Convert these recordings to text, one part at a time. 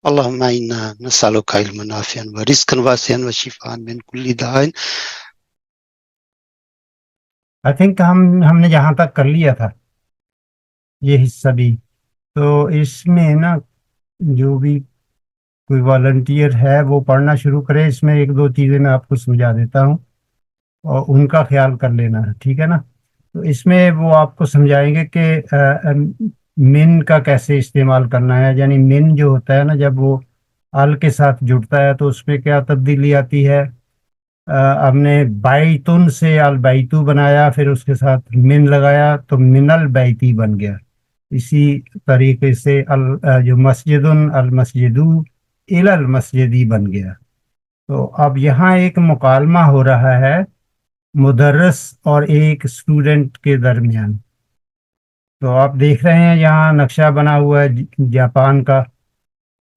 اللهم إنا نسألك علما نافعا ورزقا واسعا وشفاء من كل داء. आई थिंक हमने जहाँ तक कर लिया था ये हिस्सा भी, तो इसमें ना जो भी कोई वॉलंटियर है वो पढ़ना शुरू करे। इसमें एक दो चीज़ें मैं आपको समझा देता हूँ और उनका ख्याल कर लेना है, ठीक है ना। तो इसमें वो आपको समझाएंगे कि मिन का कैसे इस्तेमाल करना है, यानी मिन जो होता है ना, जब वो अल के साथ जुड़ता है तो उसमें क्या तब्दीली आती है। हमने बैतुन से अल बैतू बनाया, फिर उसके साथ मिन लगाया तो मिनल बैती बन गया। इसी तरीके से जो मस्जिदुन अल मस्जिदू इलल मस्जिदी बन गया। तो अब यहाँ एक मुकालमा हो रहा है मुदर्रिस और एक स्टूडेंट के दरमियान। तो आप देख रहे हैं यहाँ नक्शा बना हुआ है जापान का।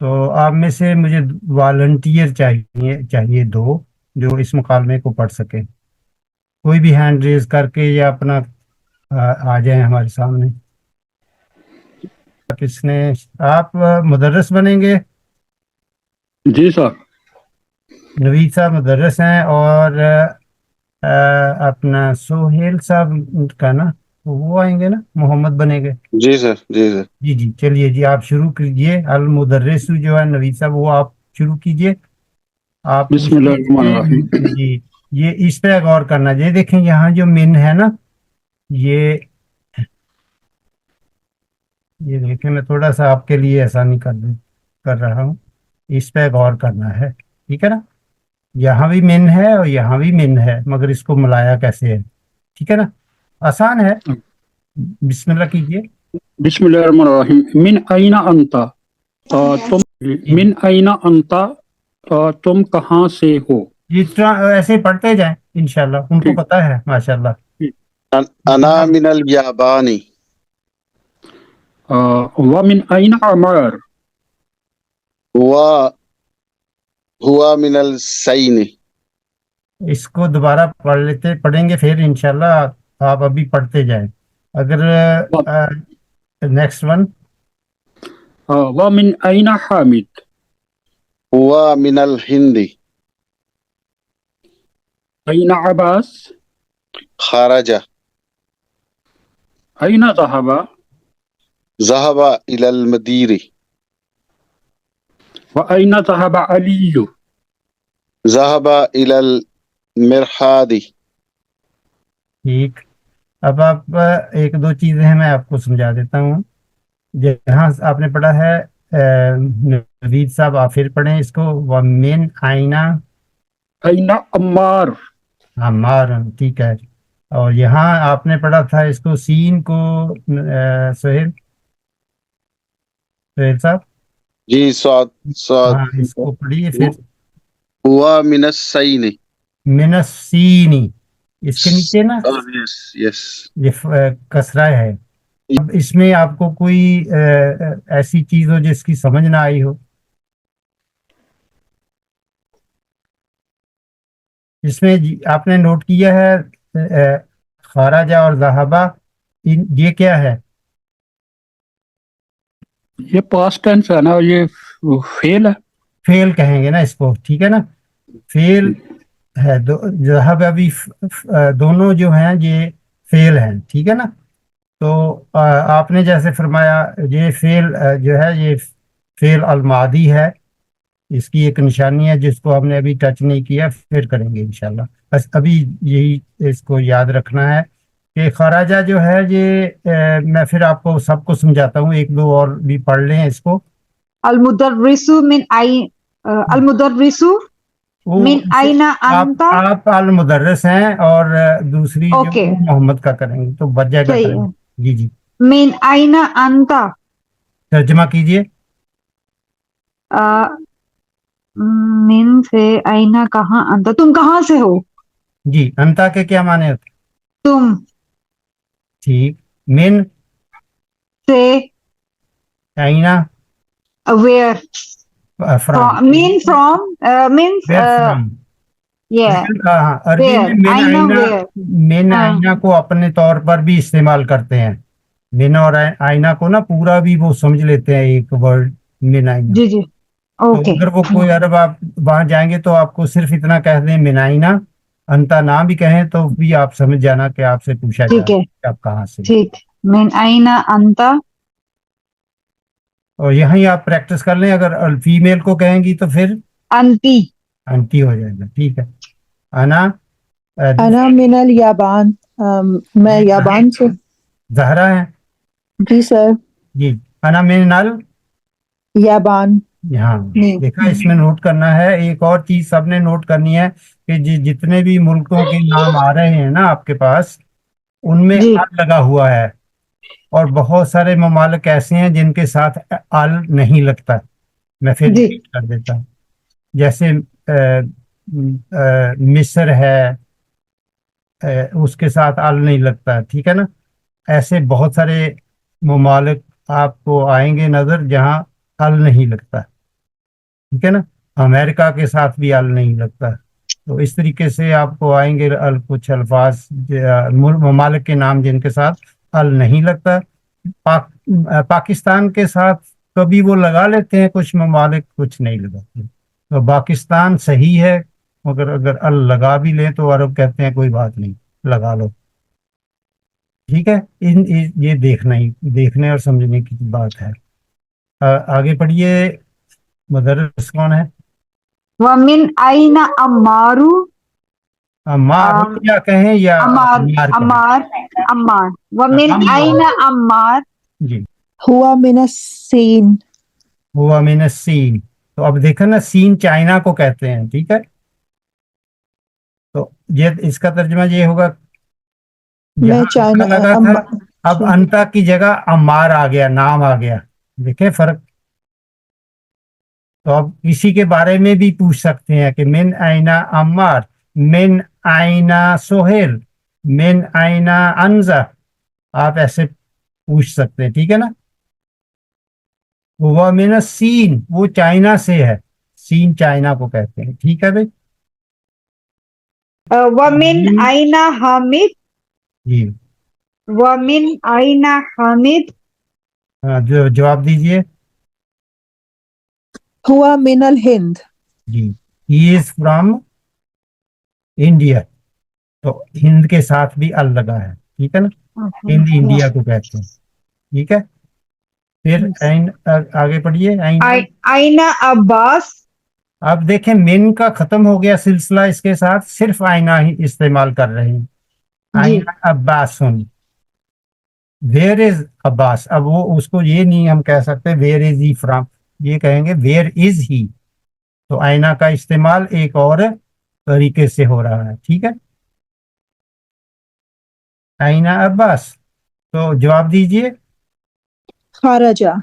तो आप में से मुझे वॉलंटियर चाहिए दो जो इस मुकालमे को पढ़ सके। कोई भी हैंड रेज करके या अपना आ जाए हमारे सामने। किसने, आप मुदर्रिस बनेंगे? जी सर। नवीद साहब मुदर्रिस हैं और अपना सोहेल साहब का ना वो आएंगे ना, मोहम्मद बनेंगे। जी सर, जी सर। जी जी, चलिए जी आप शुरू कीजिए। अल मुदर्रिस जो है नवीद साहब वो आप शुरू कीजिए। आप बिस्मिल्लाहिर्रहमानिर्रहीम। जी, ये इस पे गौर करना। ये देखें यहाँ जो मिन है ना, ये देखें, मैं थोड़ा सा आपके लिए आसानी कर रहा हूँ, इस पे गौर करना है, ठीक है ना। यहाँ भी मिन है और यहाँ भी मिन है, मगर इसको मिलाया कैसे है, ठीक है ना, आसान है। बिस्मिल्लाह कीजिए। बिस्मिल्लाहिर्रहमानिर्रहीम। मिन आइना अंता, तुम मिन आइना अंता, तुम कहाँ से हो। जितना ऐसे पढ़ते जाएं इंशाल्लाह, उनको पता है माशाल्लाह। अना मिनल याबानी। व मिन आइना अमर, हुआ मिनल सैनी। इसको दोबारा पढ़ेंगे फिर इंशाल्लाह। आप अभी पढ़ते जाएं। अगर नेक्स्ट वन, व मिन आइना हामिद, हुआ मिनल हिंदी। आइना अब्बास, खराजा। आइना ज़हबा, ज़हबा इलल मदीरी। व आइना ज़हबा अलीयु, ज़हबा इलल मिरहादी। ठीक। अब आप एक दो चीजें हैं मैं आपको समझा देता हूँ। जहाँ आपने पढ़ा है नवीद साहब, आप फिर पढ़ें इसको। व मिन आइना आइना अम्मार, अम्मार, ठीक है। और यहाँ आपने पढ़ा था इसको सीन को सोहेल साहब। जी, स्वाद हाँ, इसको पढ़िए फिर। हुआ मिनस सैनी। मिनस सीनी, इसके नीचे ना यस यस, ये कसरा है। अब इसमें आपको कोई ऐसी चीज हो जिसकी समझ ना आई हो, इसमें आपने नोट किया है खराजा और ज़हाबा, ये क्या है? ये पास्ट टेंस है ना, ये फेल है। फेल कहेंगे ना इसको, ठीक है ना, फेल है। ज़हाबा भी दोनों जो हैं ये फेल हैं, ठीक है ना। तो आपने जैसे फरमाया ये फेल जो है ये फेल अलमादी है, इसकी एक निशानी है जिसको हमने अभी टच नहीं किया, फिर करेंगे इंशाल्लाह। बस अभी यही इसको याद रखना है कि खराजा जो है ये मैं फिर आपको सबको समझाता हूँ, एक दो और भी पढ़ लें इसको। अलमुदर्रिसु मिन आई अलमुदर्रिसु मिन आइना अंता। आप अल मुदर्रिस हैं और दूसरी जो मोहम्मद का करेंगे तो बच जाएगा। जी जी, मिन आइना अंता, तर्जमा कीजिए। मिन से आइना कहाँ, अंता तुम कहाँ से हो। जी, अंता के क्या माने होते? तुम। ठीक। मिन से, आइना where, from, mean from, means अरबी में मिन आइना को अपने तौर पर भी इस्तेमाल करते हैं। मिन और आइना को ना पूरा भी वो समझ लेते हैं एक वर्ड मिन आइना। जी जी, تو ओके اگر وہ کوئی عرب آپ وہاں جائیں گے تو آپ کو صرف اتنا کہہ دیں منائنا، انتا نہ بھی کہیں تو بھی آپ سمجھ جانا کہ آپ سے پوچھا جا ठीक رہا है ہے کہ آپ کہاں سے. ठीक من आइना अंता اور یہیں آپ پریکٹس کر لیں. اگر فیمیل کو کہیں گی تو پھر अंती انتی ہو جائے گا. ٹھیک ہے. انا انا من الیابان، میں یابان سے. زہرا ہے جی سر. جی. انا من یابان. یہاں نہیں. دیکھا اس میں نوٹ کرنا ہے. ایک اور چیز سب نے نوٹ کرنی ہے کہ جتنے بھی ملکوں کے نام آ رہے ہیں نا آپ کے پاس ان میں جی ال لگا ہوا ہے، اور بہت سارے ممالک ایسے ہیں جن کے ساتھ ال نہیں لگتا. میں پھر جی ریپیٹ کر دیتا ہوں. جیسے مصر ہے، اس کے ساتھ ال نہیں لگتا. ٹھیک ہے نا. ایسے بہت سارے ممالک آپ کو آئیں گے نظر جہاں ال نہیں لگتا. ٹھیک ہے نا. امریکہ کے ساتھ بھی ال نہیں لگتا. تو اس طریقے سے آپ کو آئیں گے کچھ الفاظ ممالک کے نام جن کے ساتھ ال نہیں لگتا. پاکستان کے ساتھ کبھی وہ لگا لیتے ہیں کچھ ممالک، کچھ نہیں لگاتے. تو پاکستان صحیح ہے، مگر اگر ال لگا بھی لیں تو عرب کہتے ہیں کوئی بات نہیں، لگا لو. ٹھیک ہے. یہ دیکھنے اور سمجھنے کی بات ہے. آگے پڑھیے. مدرس کون ہے؟ ومن आइना अम्मारू عمار یا کہیں یا अम्मार عمار کہیں. अम्मार अम्मार वमिन عمار. आइना अम्मार جی. ہوا من السین. ہوا من السین. تو اب دیکھیں نا، سین چائنا کو کہتے ہیں. ٹھیک ہے. تو یہ اس کا ترجمہ یہ ہوگا میں جہاں چائنا انتا لگا تھا اب انتا کی جگہ عمار آ گیا، نام آ گیا. دیکھیں فرق. تو اب کسی کے بارے میں بھی پوچھ سکتے ہیں کہ من آئینہ عمار، من آئینہ سہیل، من آئینہ انزا. آپ ایسے پوچھ سکتے ہیں. ٹھیک ہے نا. وہ من السین، وہ چائنا سے ہے. سین چائنا کو کہتے ہیں. ٹھیک ہے بھائی. वमिन आइना हामिद جی. वमिन आइना हामिद ہاں، جو جواب دیجئے. ہوا من الہند. جی. ہی از فرام انڈیا. تو ہند کے ساتھ بھی ال لگا ہے. ٹھیک ہے نا. ہند انڈیا کو کہتے ہیں. ٹھیک ہے. پھر آگے پڑھیے. आइना अब्बास اب دیکھیں من کا ختم ہو گیا سلسلہ، اس کے ساتھ صرف آئینہ ہی استعمال کر رہے ہیں. جی آئینہ عباسن، ویئر از عباس. اب وہ اس کو یہ نہیں ہم کہہ سکتے ویئر از ہی فرام، یہ کہیں گے ویئر از ہی. تو آئینہ کا استعمال ایک اور طریقے سے ہو رہا ہے. ٹھیک ہے. آئینہ عباس. تو جواب دیجئے. خارجہ.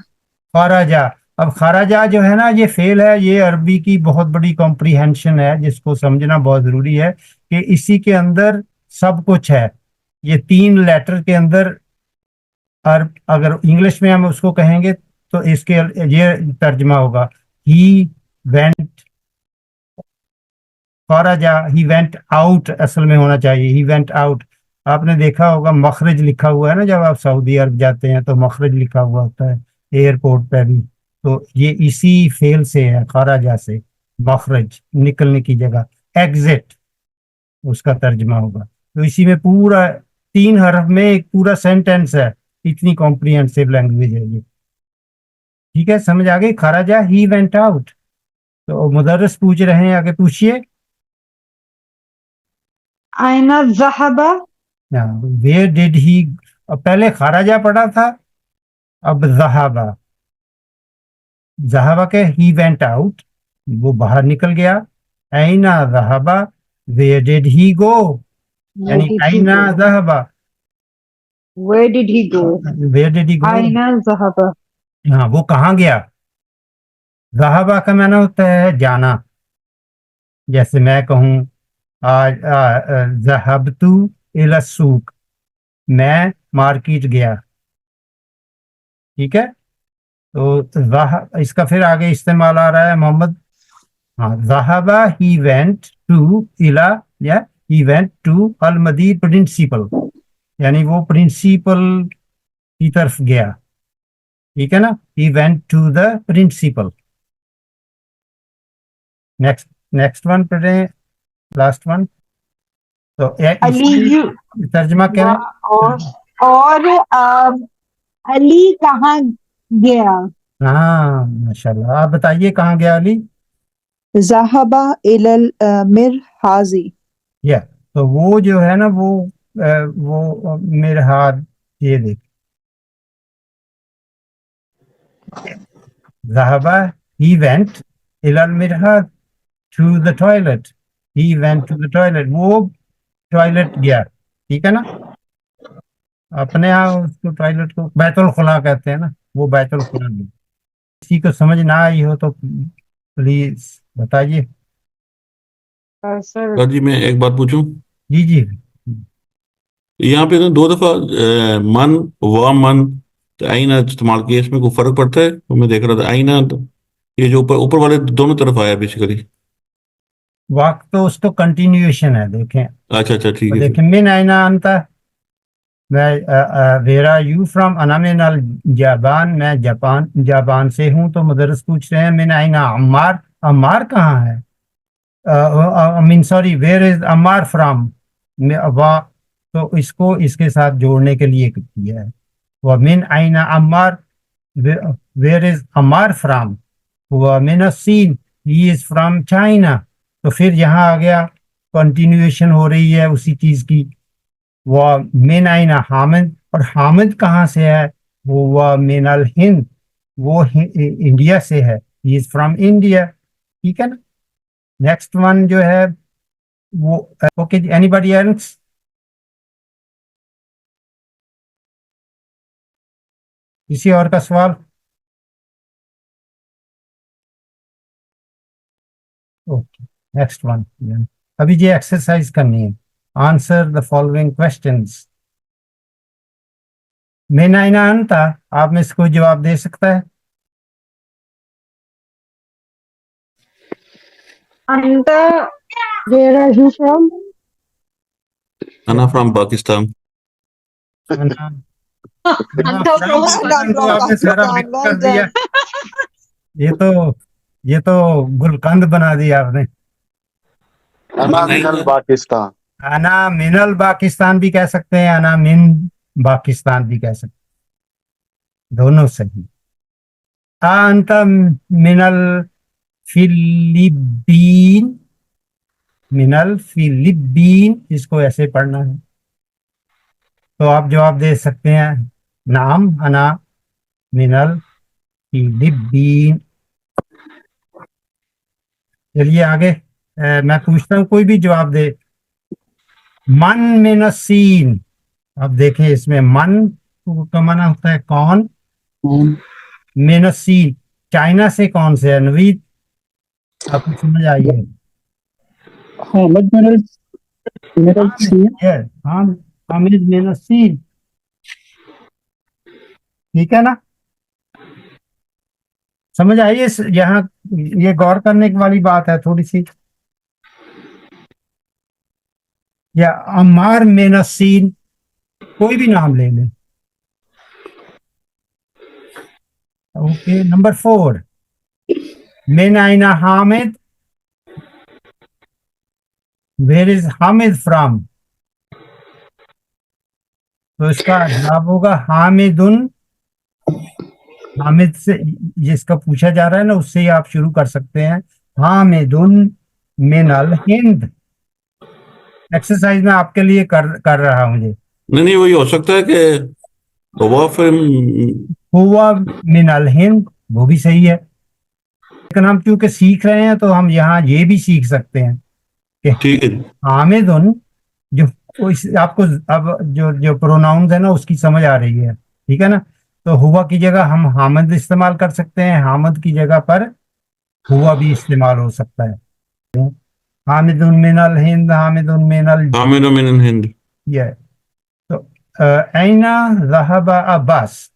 خارجہ. اب خارجہ جو ہے نا یہ فعل ہے، یہ عربی کی بہت بڑی کمپریہنشن ہے جس کو سمجھنا بہت ضروری ہے کہ اسی کے اندر سب کچھ ہے. یہ 3 لیٹر کے اندر اگر انگلش میں ہم اس کو کہیں گے تو اس کے یہ ترجمہ ہوگا ہی وینٹ. خارجہ ہی وینٹ آؤٹ اصل میں ہونا چاہیے، ہی وینٹ آؤٹ. آپ نے دیکھا ہوگا مخرج لکھا ہوا ہے نا، جب آپ سعودی عرب جاتے ہیں تو مخرج لکھا ہوا ہوتا ہے ایئرپورٹ پہ بھی. تو یہ اسی فعل سے ہے، خارجہ سے. مخرج نکلنے کی جگہ، ایگزٹ اس کا ترجمہ ہوگا. تو اسی میں پورا 3 حرف میں ایک پورا سینٹینس ہے. اتنی کمپریہنسو لینگویج ہے یہ. ٹھیک ہے. سمجھ آ گئی. خارجہ ہی وینٹ آؤٹ. تو مدرس پوچھ رہے ہیں، آگے پوچھیے. आइना ज़हबा ویئر ڈیڈ ہی. پہلے خارجہ پڑھا تھا، اب ذہبہ. ذہبہ کے ہی وینٹ آؤٹ، وہ باہر نکل گیا. اینا ذہبہ، ویئر ڈیڈ ہی گو، یعنی اینا ذہبہ، where did he go where did he go. आइना ज़हबा ہاں، وہ کہاں گیا. ذہبہ کا معنی ہوتا ہے جانا. جیسے میں کہوں آج ذہبت الی السوق، میں مارکیٹ گیا. ٹھیک ہے. تو اس کا پھر آگے استعمال آ رہا ہے محمد. ہاں، ذہبہ ہی وینٹ ٹو الی، یا ہی وینٹ ٹو المدیر پرنسپل، یعنی وہ پرنسپل کی طرف گیا. ٹھیک ہے نا. He went to the principal. Next one पढ़े, लास्ट वन। तो अली तर्जमा करें। और अली कहाँ गया? हाँ माशाल्लाह, आप बताइए कहाँ गया अली? ज़हाबा इलल मिरहाज़ी। या तो वो जो है ना वो मेरे हाथ, ये देख, ज़हाबा he went इलल मिरहाज to the toilet, he went to the toilet, वो टॉयलेट गया, ठीक है ना। अपने यहाँ उसको टॉयलेट को बैतुल खुला कहते हैं ना, वो बैतुल खुला नहीं। किसी को समझ ना आई हो तो प्लीज बताइए। सर जी मैं एक बात पूछूं, जी जी। यहाँ पे ना 2 दफा मन व मन तो आईना इस्तेमाल किया, इसमें कोई फर्क पड़ता है? तो मैं देख रहा था आईना तो ये जो ऊपर ऊपर वाले दोनों तरफ आया बेसिकली। वाक तो उसको कंटिन्यूएशन है, देखें। अच्छा अच्छा ठीक है। देखें, मिन आइना अंता, मैं वेरा यू फ्रॉम, अना मिन अल जापान, मैं जापान से हूँ। तो मुदर्रिस पूछ रहे हैं मिन आइना अम्मार, अम्मार कहाँ है? Mean sorry, where is Ammar from, वा, तो इसको इसके साथ जोड़ने के लिए किया है। व मिन आइना Ammar, where is Ammar from, व मिन सीन, ही इज फ्रॉम चाइना। तो फिर यहाँ आ गया, कंटिन्यूएशन हो रही है उसी चीज की। व मिन आइना हामिद, और हामिद कहाँ से है? वो व मिन अल हिंद, वो इंडिया से है, ही इज फ्रॉम इंडिया, ठीक है ना। नेक्स्ट वन जो है वो, ओके, एनीबॉडी एल्स? किसी और का सवाल? Okay, next one. अभी ये एक्सरसाइज करनी है, आंसर द फॉलोइंग क्वेश्चंस। मिन आइना अंता, आप में से कोई जवाब दे सकता है? अंता, where are you from? अना फ्रॉम पाकिस्तान। अंता from आपने सारा मिक्स कर दिया। ये तो गुलकंद बना दिया आपने। अना मिनल पाकिस्तान। अना मिनल पाकिस्तान भी कह सकते हैं, अना मिन पाकिस्तान भी कह सकते हैं, दोनों सही। अंत मिनल फिलिपीन, मिनल फिलिपीन, इसको ऐसे पढ़ना है। तो आप जवाब दे सकते हैं, नाम अना मिनल फिलिपीन। चलिए आगे, मैं पूछता हूँ, कोई भी जवाब दे। मन मिनसीन, अब देखें इसमें मन का माना होता है कौन, मिनसीन चाइना से कौन से है? नवीद, आपको समझ आई है? हामिद मिनल सीन। हामिद मिनसीन, ठीक है ना। समझ आई? यहाँ ये गौर करने वाली बात है थोड़ी सी। या अम्मार मिनसीन, कोई भी नाम ले लें। ओके, नंबर 4, मिन आइना Hamid, where is Hamid from? तो इसका जवाब होगा हामिदुन। हामिद से जिसका पूछा जा रहा है ना, उससे ही आप शुरू कर सकते हैं, हामिदुन मिन अल हिंद। एक्सरसाइज में आपके लिए कर रहा हूं ये। नहीं वही हो सकता है कि हुआ मिन अल हिंद, वो भी सही है, लेकिन हम क्योंकि सीख रहे हैं तो हम यहाँ ये भी सीख सकते हैं कि ठीक है। हामिदुन, जो आपको अब जो प्रोनाउंस है ना उसकी समझ आ रही है, ठीक है ना। तो हुआ की जगह हम हामिद इस्तेमाल कर सकते हैं, हामिद की जगह पर हुआ भी इस्तेमाल हो सकता है। हामिदुन मिनल हिंद, हामिदुन मिनल हिंद। ये तो ऐना ज़हबा अब्बास,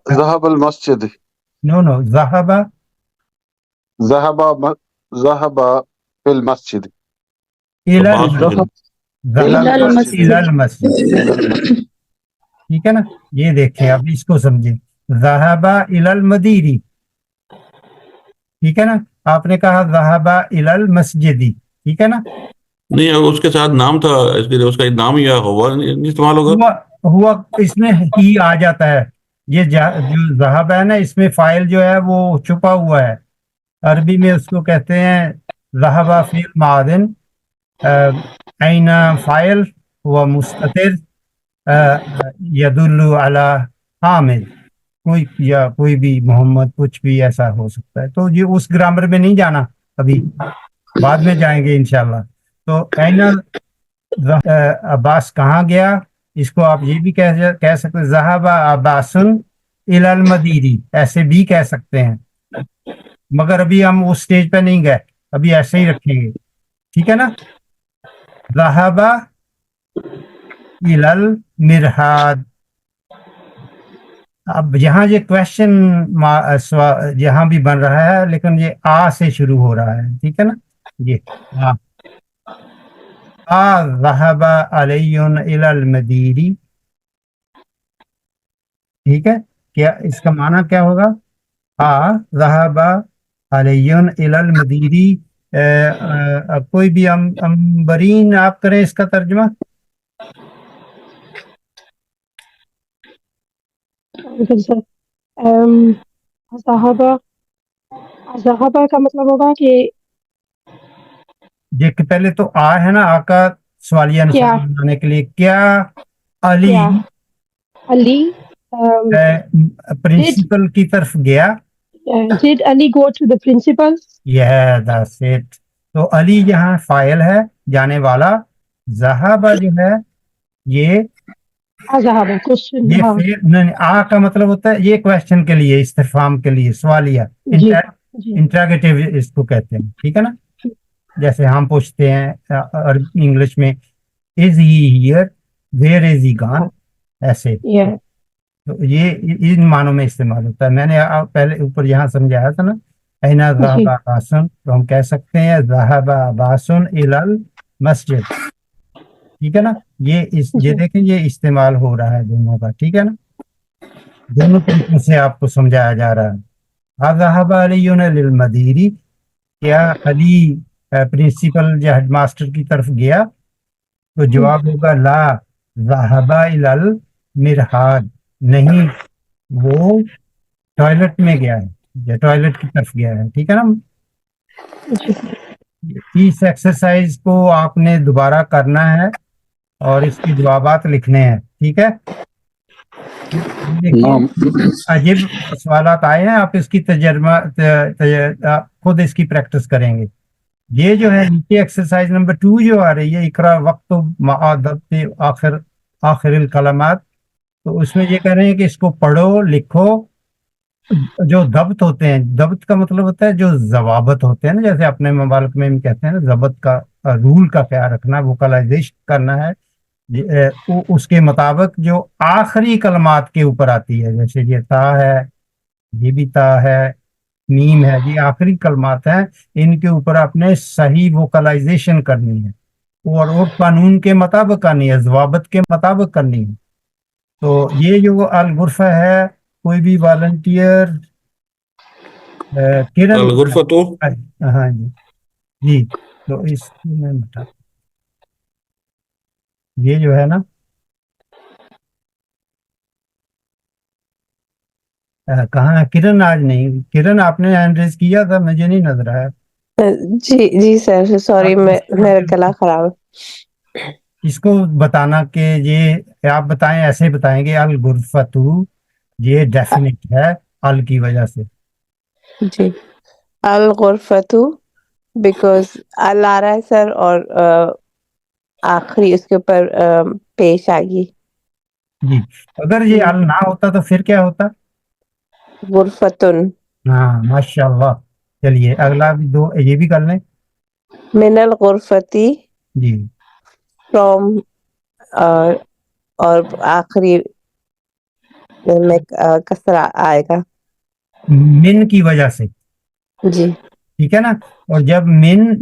ज़हब अल मस्जिद। नो ज़हबा फिल मस्जिद। इलल मस्जिद, ठीक है ना। ये देखें, अब इसको समझे, ज़हबा इलल मदीरी, ठीक है ना. आपने कहा ज़हबा इलल मस्जिदी, ठीक है ना. नहीं, अगर उसके साथ नाम था, इसके लिए उसका नाम या हुआ नहीं इस्तेमाल होगा. हुआ इसमें ही आ जाता है. ये जो ज़हब है ना, इसमें फाइल जो है वो छुपा हुआ है. अरबी में उसको कहते हैं ज़हबा फ़िल मादिन, ऐना फाइल व मुस्ततिर यदुल्लु अला हामिद. कोई भी मोहम्मद कुछ भी ऐसा हो सकता है. तो ये उस ग्रामर में नहीं जाना, अभी बाद में जाएंगे इंशाल्लाह. तो ऐना अब्बास कहाँ गया, इसको आप ये भी कह सकते हैं ज़हबा अब्बासुन इलल मदीरी, ऐसे भी कह सकते हैं. मगर अभी हम उस स्टेज पे नहीं गए, अभी ऐसे ही रखेंगे, ठीक है ना. ज़हबा इलल मिरहाद. अब यहाँ ये क्वेश्चन यहाँ भी बन रहा है, लेकिन ये आ से शुरू हो रहा है, ठीक है ना. ये आ ज़हबा अलैयुन इलल मदीरी, ठीक है. क्या इसका माना क्या होगा? आ ज़हबा अलैयुन इलल मदीरी. कोई भी अम्बरीन आप करें इसका तर्जुमा. सर, ज़हाबा ज़हाबा का मतलब होगा कि ये कि पहले तो आ है ना, आ का सवालिया क्या निशान बनाने के लिए क्या अली क्या अली प्रिंसिपल की तरफ गया. did Ali go to the principal? यह दैट्स इट. तो अली यहाँ फाइल है, जाने वाला. ज़हाबा जो है ये ज़हाबा क्वेश्चन. ये हाँ फिर नहीं, आ का मतलब होता है ये क्वेश्चन के लिए, इस्तिफाम के लिए, सवालिया, जी जी इंट्रागेटिव इसको कहते हैं, ठीक है ना. जैसे हम पूछते हैं इंग्लिश में is he here, where is he gone, ऐसे. ये तो ये इन मानों में इस्तेमाल होता है. मैंने पहले ऊपर यहाँ समझाया था ना, ऐना ज़हबा अब्बासुन, तो हम कह सकते हैं ज़हबा अब्बासुन इलल मस्जिद, ठीक है ना. ये देखें, ये इस्तेमाल हो रहा है दोनों का, ठीक है ना. दोनों तरीकों से आपको समझाया जा रहा है. ज़हबा अलीयुन लिल मदीरी, क्या अली प्रिंसिपल या हेडमास्टर की तरफ गया. तो जवाब होगा ला ज़हबा इलल मिरहाद, नहीं वो टॉयलेट में गया है या टॉयलेट की तरफ गया है, ठीक है ना. इस एक्सरसाइज को आपने दोबारा करना है और इसके जवाबात लिखने हैं, ठीक है. अजीब सवालात आए हैं, आप इसकी आप खुद इसकी प्रैक्टिस करेंगे. ये जो है नीचे एक्सरसाइज नंबर 2 जो आ रही है, इकरा वक्त मादत आखिर आखिर कलमात, तो उसमें ये कह रहे हैं कि इसको पढ़ो लिखो. जो दब्त होते हैं, दब्त का मतलब होता है जो जवाबत होते हैं ना, जैसे अपने ममालिक में कहते हैं ना, जबत का रूल का ख्याल रखना, वोकलाइजेशन करना है. उसके मुताबिक जो आखिरी कलमात के ऊपर आती है, जैसे ये ता है, ये भी ता है, मीम है, ये आखिरी कलमात हैं, इनके ऊपर आपने सही वोकलाइजेशन करनी है और कानून के मुताबिक करनी है, जवाबत के मुताबिक करनी है. तो ये जो अल गुरफा है, कोई भी वॉलंटियर किरण. अल गुरफा तो हाँ जी जी. तो इसमें बता, ये जो है ना, कहाँ है किरण? आज नहीं, किरण आपने हैंड रेज किया था, मुझे नहीं नजर आया. जी जी सर, सॉरी, मेरा गला खराब है. इसको बताना कि ये आप बताएं, ऐसे बताएंगे अल गुरफतु, ये डेफिनेट है अल की वजह से. जी, अल गुरफतु बिकॉज अल आ रहा है सर, और आखिरी उसके ऊपर पेश आ गई जी. अगर ये अल ना होता तो फिर क्या होता? गुरफतुन. हाँ माशाल्लाह. चलिए अगला भी दो, ये भी कर लें. मिनल गुरफती, जी. फ्रॉम, और आखिरी में कसरा आएगा मिन की वजह से, जी. ठीक है ना. और जब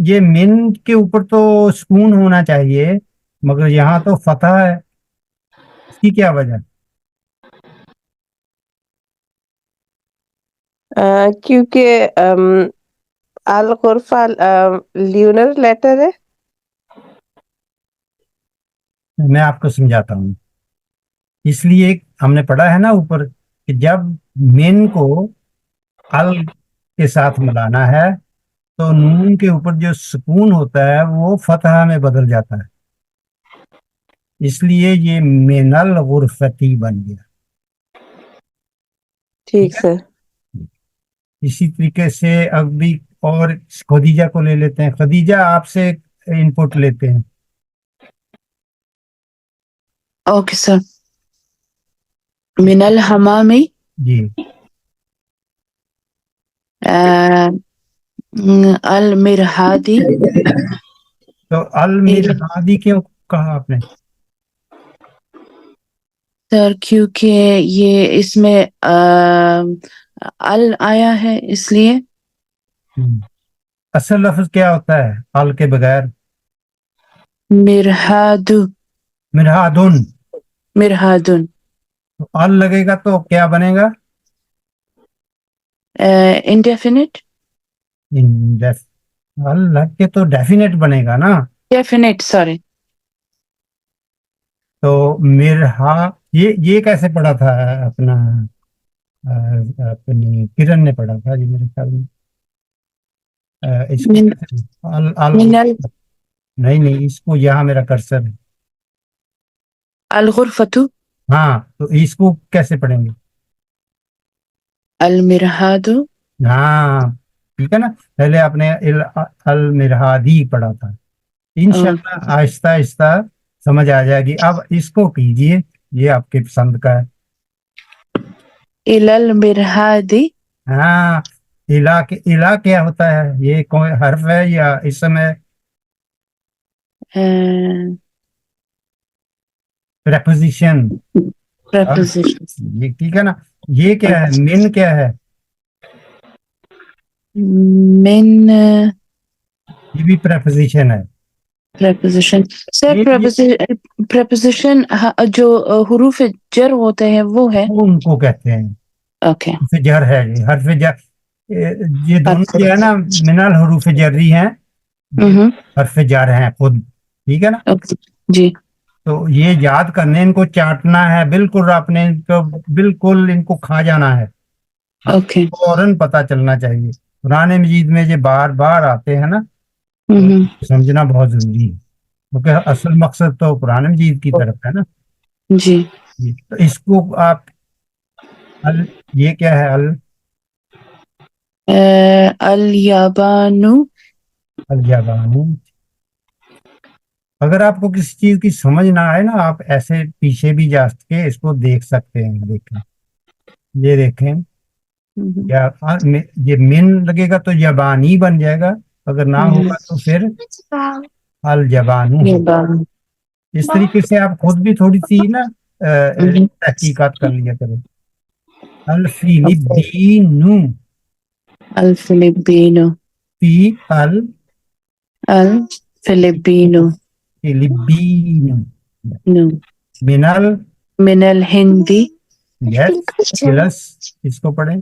ये मिन के ऊपर तो सुकून होना चाहिए, मगर यहाँ तो फतह है, इसकी क्या वजह? क्योंकि الغرفة ल्यूनर लेटर है. मैं आपको समझाता हूँ. इसलिए हमने पढ़ा है ना ऊपर कि जब मिन को अल के साथ मिलाना है तो नून के ऊपर जो सुकून होता है वो फतहा में बदल जाता है, इसलिए ये मिनल गुरफती बन गया. ठीक सर. इसी तरीके से अब भी और खदीजा को ले लेते हैं. खदीजा आपसे इनपुट लेते हैं. Okay sir. मिनल हमामी जी. अल मिरहादी. तो अल मिरहादी क्यों कहा आपने? सर क्योंकि ये इसमें अल आया है इसलिए. असल लफ्ज क्या होता है अल के बगैर? मिरहादु. मिरहादुन. मिरहादुन. तो अल लगेगा तो क्या बनेगा? इंडेफिनिट. अल लग के तो डेफिनेट बनेगा ना. Definite sorry. तो मिरहा ये कैसे पढ़ा था अपना अपनी किरण ने पढ़ा था जी मेरे ख्याल में. इसको अल मिनल नहीं इसको यहाँ मेरा कर्सर है. अल गुरफतु. हाँ तो इसको कैसे पढ़ेंगे? अल मिरहादु. हाँ ठीक है ना. पहले आपने अल मिरहादी पढ़ा था. इंशाल्लाह आहिस्ता आहिस्ता समझ आ जाएगी. अब इसको कीजिए, ये आपके पसंद का है. इलल मिरहादी. हाँ इला क्या होता है? ये कोई हर्फ है या इसम है? प्रेपोजिशन. प्रपोजिशन. ये ठीक है ना. ये क्या है? मिन क्या है? मिन ये भी प्रेपोजिशन है. प्रपोजिशन. सर प्रपोजिशन जो हुरूफ जर होते हैं वो है. वो उनको कहते हैं. ओके. हर्फ जर है. ये हर्फ जर ये दोनों जो है ना मिनल हुरूफ जर्री हैं, हर्फ जर हैं खुद. ठीक है ना. जी. तो ये याद करने, इनको चाटना है बिल्कुल. आपने इनको बिल्कुल इनको खा जाना है. ओके. फौरन पता चलना चाहिए. कुरान मजीद में ये बार बार आते हैं ना, समझना बहुत जरूरी है क्योंकि असल मकसद तो कुरान मजीद की तरफ है ना. जी. तो इसको आप अल, ये क्या है? अल याबानु. अल याबानु. अगर आपको किसी चीज की समझ ना आए ना, आप ऐसे पीछे भी जा के इसको देख सकते हैं. देखें, ये देखें. या ये मिन लगेगा तो जबानी बन जाएगा. अगर ना होगा तो फिर अल जबानु. इस तरीके से आप खुद भी थोड़ी सी ना तहकीकात कर लिया करें. अल फिलिपीनु. अल फिलिपीनो. पी अल फिलिपीनो. फिलिपीनु. मिनल मिनल हिंदी. यस. इलस इसको पढ़ें.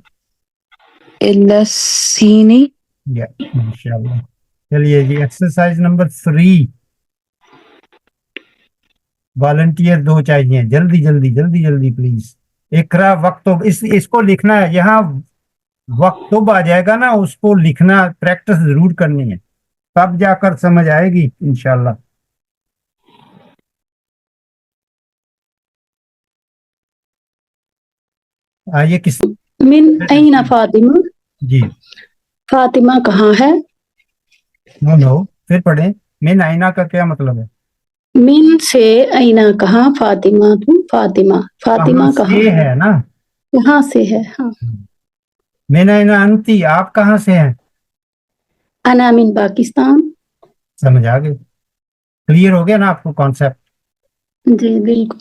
इलसीनी. या इंशाल्लाह. चलिए जी एक्सरसाइज नंबर 3. वॉलंटियर 2 चाहिए. जल्दी जल्दी जल्दी जल्दी प्लीज. इकरा वक्तुब. इसको लिखना है. यहाँ वक्तुब आ जाएगा ना, उसको लिखना प्रैक्टिस जरूर करनी है, तब जाकर समझ आएगी इंशाल्लाह. आइए किस मिन ऐना फातिमा. जी. फातिमा कहाँ है? नो फिर पढ़ें. मिन आईना का क्या मतलब है? मिन से ऐना कहाँ? फातिमा तुम. फातिमा कहाँ है ना? कहाँ से है? हाँ. मिन आईना अंती. आप कहाँ से हैं? अना मिन पाकिस्तान. समझ आ गई. क्लियर हो गया ना आपको कॉन्सेप्ट? जी बिल्कुल.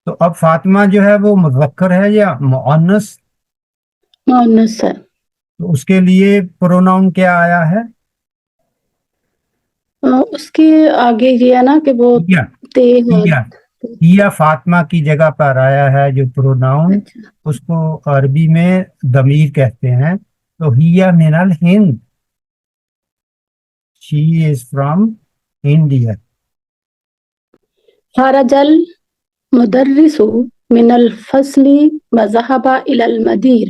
तो अब फातिमा जो है वो मुज़क्कर है या मुअन्नस? मुअन्नस है. तो उसके लिए प्रोनाउन क्या आया है? उसके आगे ये है ना कि वो ते है. ہیا فاطمہ کی جگہ پر آیا ہے جو پروناؤن، اس کو عربی میں ضمیر کہتے ہیں. تو ہیا من الہند، شی از فرام انڈیا. خرج المدرس من الفصل وذهب الى المدير.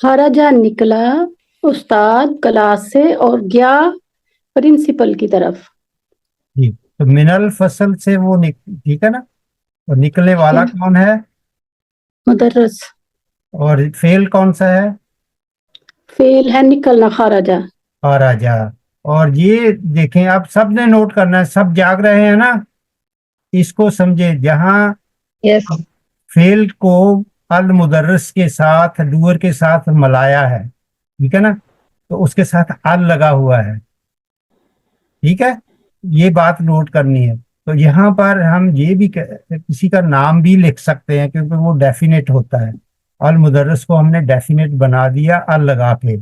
خرج نکلا استاد کلاس سے اور گیا پرنسپل کی طرف. جی تو من الفصل سے وہ ٹھیک ہے نا، اور نکلنے والا کون ہے؟ مدرس. اور فعل کون سا ہے؟ فعل ہے نکلنا، خرجہ. خرجہ. اور یہ دیکھیں آپ سب نے نوٹ کرنا ہے، سب جاگ رہے ہیں نا، اس کو سمجھے. جہاں Yes. فعل کو المدرس کے ساتھ ڈور کے ساتھ ملایا ہے، ٹھیک ہے نا، تو اس کے ساتھ ال لگا ہوا ہے. ٹھیک ہے، یہ بات نوٹ کرنی ہے. تو یہاں پر ہم یہ بھی کسی کا نام بھی لکھ سکتے ہیں کیونکہ وہ ڈیفینیٹ ہوتا ہے. المدرس کو ہم نے ڈیفینیٹ بنا دیا ال لگا کے،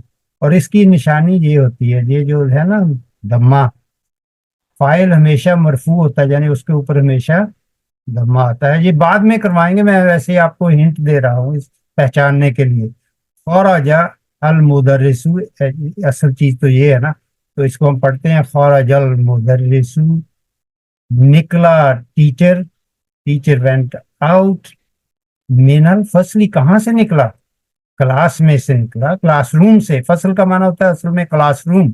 اور اس کی نشانی یہ ہوتی ہے، یہ جو ہے نا دمہ، فاعل ہمیشہ مرفوع ہوتا ہے، یعنی اس کے اوپر ہمیشہ دمہ آتا ہے. یہ بعد میں کروائیں گے، میں ویسے آپ کو ہنٹ دے رہا ہوں اس پہچاننے کے لیے. خرج المدرس، اصل چیز تو یہ ہے نا، تو اس کو ہم پڑھتے ہیں خرج المدرس، نکلا ٹیچر، ٹیچر وینٹ آؤٹ من الفصل، کہاں سے نکلا؟ کلاس میں سے نکلا، کلاس روم سے. فصل کا معنی ہوتا ہے اصل میں کلاس روم،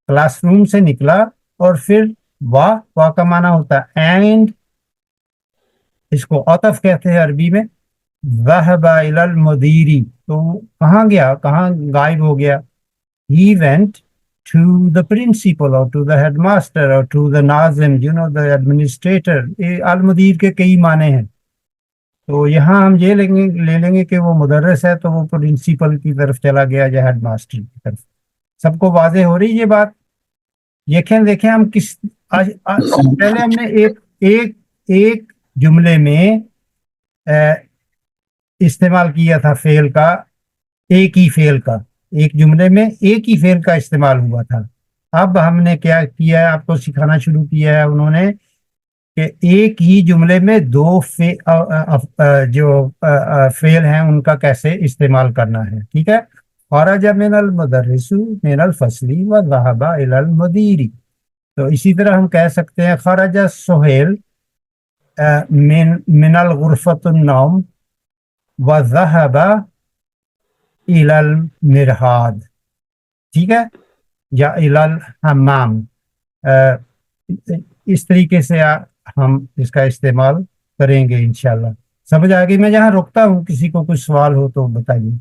کلاس روم سے نکلا. اور پھر وا کا معنی ہوتا ہے اینڈ، اس کو عطف کہتے ہیں عربی میں. ذهب الى المدير، تو کہاں گیا، کہاں غائب ہو گیا؟ he went to the principal or to the headmaster or to the Nazim, you know the administrator. المدیر کے کئی معنی ہیں، تو یہاں ہم یہ لے لیں گے کہ وہ مدرس ہے تو وہ پرنسپل کی طرف چلا گیا یا ہیڈ ماسٹر کی طرف. سب کو واضح ہو رہی یہ بات؟ دیکھیں ہم کس پہلے ہم نے ایک جملے میں استعمال کیا تھا فعل کا، ایک ہی فعل کا، ایک جملے میں ایک ہی فعل کا استعمال ہوا تھا. اب ہم نے کیا کیا ہے، آپ کو سکھانا شروع کیا ہے انہوں نے کہ ایک ہی جملے میں دو جو فعل ہیں ان کا کیسے استعمال کرنا ہے. ٹھیک ہے، خرج من المدرس من الفصل وذهب الى المدير. تو اسی طرح ہم کہہ سکتے ہیں خرج سہیل من الغرفۃ النوم وذهب الى المرحاض. ٹھیک ہے، یا الى الحمام. اس طریقے سے ہم اس کا استعمال کریں گے انشاءاللہ. سمجھ آ گئی؟ میں جہاں رکتا ہوں، کسی کو کچھ سوال ہو تو بتائیے.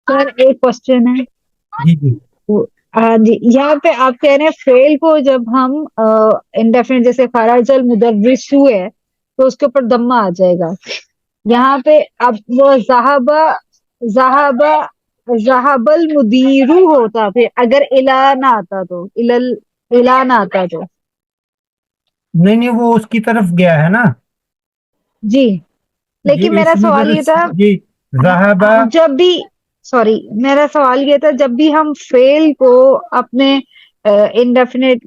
سر ایک کوشچن ہے. جی جی ہاں جی، یہاں پہ آپ کہہ رہے ہیں فعل کو جب ہم انڈیفینٹ جیسے خرج المدرس ہے تو اس کے اوپر ضمہ آ جائے گا. یہاں پہ اب وہ ذهب المدیر ہوتا، پھر اگر الا نہ آتا تو الا نہ آتا تو نہیں وہ اس کی طرف گیا ہے نا. جی، لیکن میرا سوال یہ تھا جی ذهب، جب بھی میرا سوال یہ تھا جب بھی ہم فعل کو اپنے انڈیفینٹ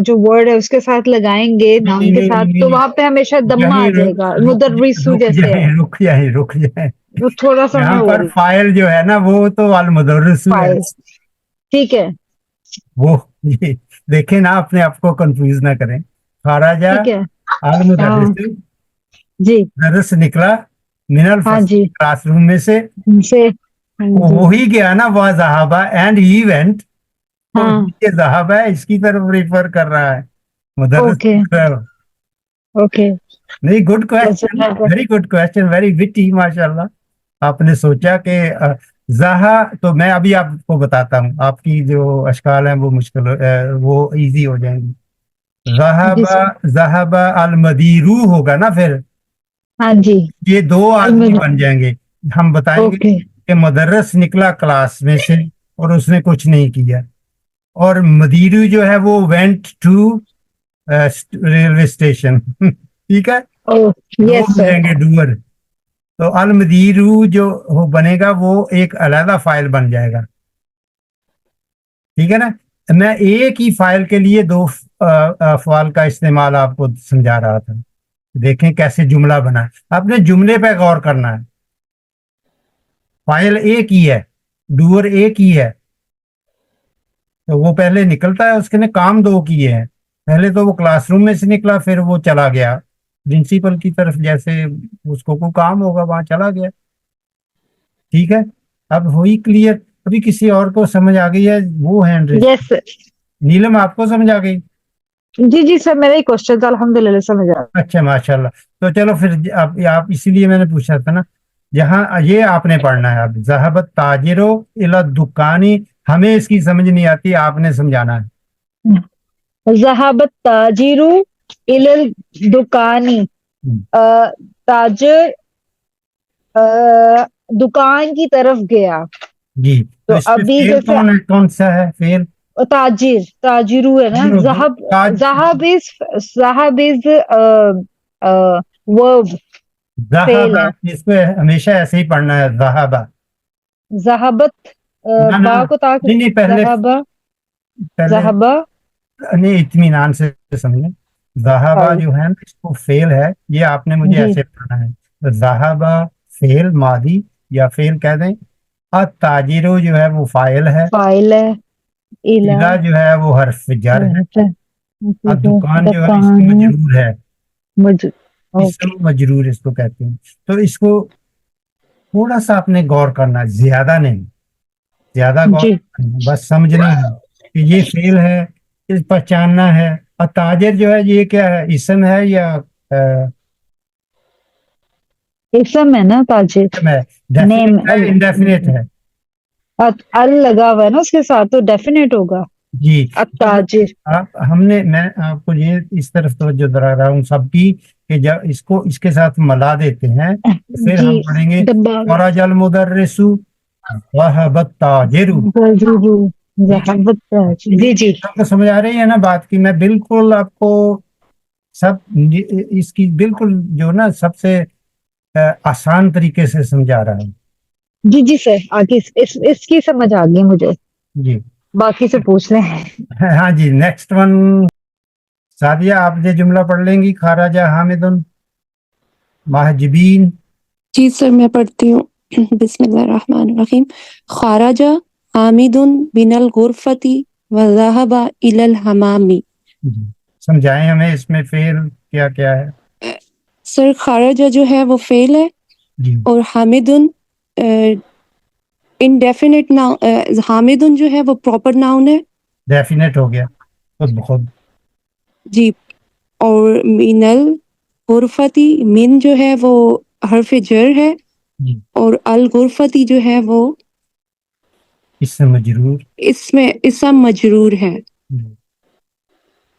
جو ورڈ ہے اس کے ساتھ لگائیں گے نام کے ساتھ تو وہاں پہ ہمیشہ ضمہ آ جائے گا. مدرسو جیسے ہے. رک جائیں تھوڑا سا یہاں پر فاعل جو ہے نا وہ تو المدرس ہے. ٹھیک ہے، وہ دیکھیں نا، اپنے آپ کو کنفیوز نہ کریں. خرج المدرس، جی مدرس نکلا من الفصل، کلاس روم میں سے وہی گیا نا، وہ ذهب اینڈ ہی وینٹ. یہ ذهب ہے، اس کی طرف ریفر کر رہا ہے مدرس. اوکے، نہیں، good question, very good question, very witty. ماشاء اللہ آپ نے سوچا کہ تو میں ابھی آپ کو بتاتا ہوں، آپ کی جو اشکال ہیں وہ مشکل وہ ایزی ہو جائیں گی. ذهب المدیر ہوگا نا، پھر ہاں جی یہ دو آدمی بن جائیں گے. ہم بتائیں گے کہ مدرس نکلا کلاس میں سے اور اس نے کچھ نہیں کیا، اور مدیرو جو ہے وہ وینٹ ٹو ریلوے اسٹیشن. ٹھیک ہے، جائیں گے ڈور. تو المدیرو جو بنے گا وہ ایک علیحدہ فائل بن جائے گا. ٹھیک ہے نا. میں ایک ہی فائل کے لیے دو अफवाल का इस्तेमाल आपको समझा रहा था। देखें कैसे जुमला बना है, आपने जुमले पे गौर करना है। फाइल एक ही है, डूअर एक ही है, तो वो पहले निकलता है, उसके ने काम दो किए हैं। पहले तो वो क्लासरूम में से निकला, फिर वो चला गया प्रिंसिपल की तरफ, जैसे उसको कोई काम होगा वहां चला गया। ठीक है, अब हुई क्लियर? अभी किसी और को समझ आ गई है? वो hand raise. Yes sir. Neelam आपको समझ आ गई? जी जी सर, मेरा ही क्वेश्चन था, अल्हम्दुलिल्लाह समझ आ गया। अच्छा माशाल्लाह। तो चलो फिर आप इसीलिए मैंने पूछा था ना, जहाँ ये आपने पढ़ना है। अब ज़हबत ताजिरो इला दुकानी, हमें इसकी समझ नहीं आती, आपने समझाना है। ज़हाबत ताजिरु इलल दुकानी, ताजिर दुकान की तरफ गया। जी, तो इसमें अभी फेल जैसे कौन सा है फेल? ताजिर, ताजिरु है ना। ज़हाब इज वर्ब, फेल ज़हाबा, है। इसको हमेशा ऐसे ही पढ़ना है, ज़हाबा। ज़हाबत ना ना, बा को ताक, नहीं पहले ज़हाबा नहीं, इत्मीनान से समझें। ज़हाबा जो है ना, इसको फेल है, ये आपने मुझे जी। ऐसे पढ़ना है। तो ज़हाबा फेल मादी या फेल कह दें। ताजिरो जो है वो फाइल है, फाइल है, इला जो है वो हर्फ जर है, और दुकान जो है इसको मजरूर है, इसम मजरूर इसको कहते हैं। तो इसको थोड़ा सा आपने गौर करना है, ज्यादा नहीं, ज्यादा गौर जी। नहीं, बस समझना है कि ये फेल है, इस पहचानना है। और ताजिर जो है ये क्या है, इसम है या इसम है ना ताजिर, इसम है? नेम डेफिनेट है, इंडेफिनेट है? अल लगा हुआ है ना उसके साथ, तो डेफिनेट होगा जी। ताजिर। मैं आपको ये इस तरफ तवज्जो दिला रहा हूँ सबकी, कि जब इसको इसके साथ मिला देते हैं तो फिर हम जी, पढ़ेंगे डब्बा फरजल मुदर्रिसु वहबत ताजिरु। ज़हाबत ताजिर। जी जी। आपको समझ आ रही है ना बात की? मैं बिल्कुल आपको सब इसकी बिल्कुल जो ना सबसे आसान तरीके से समझा रहा हूँ। जी जी सर, आगे इसकी समझ आ गई मुझे, जी, बाकी से पूछ लें। हाँ जी। नेक्स्ट वन, सादिया आप ये जुमला पढ़ लेंगी। खाराजा हामिदुन महजबीन। जी सर, मैं पढ़ती हूँ। बिस्मिल्लाहिर्रहमानिर्रहीम। खाराजा हामिदुन बिनल गुरफती व ज़हबा इलल हमामी। समझाएं हमें, इसमें फेल क्या क्या है? सर खाराजा जो है वो फेल है, जी, और हामिदुन इनडेफिनेट नाउन, हामिदुन जो है वो प्रॉपर नाउन है। डेफिनेट हो गया खुद खुद। जी, और मिनल गुरफती, मिन जो है वो हर्फ जर है, जी, और अल गुरफती जो है वो इससे मजरूर। इसमें इसम मजरूर है।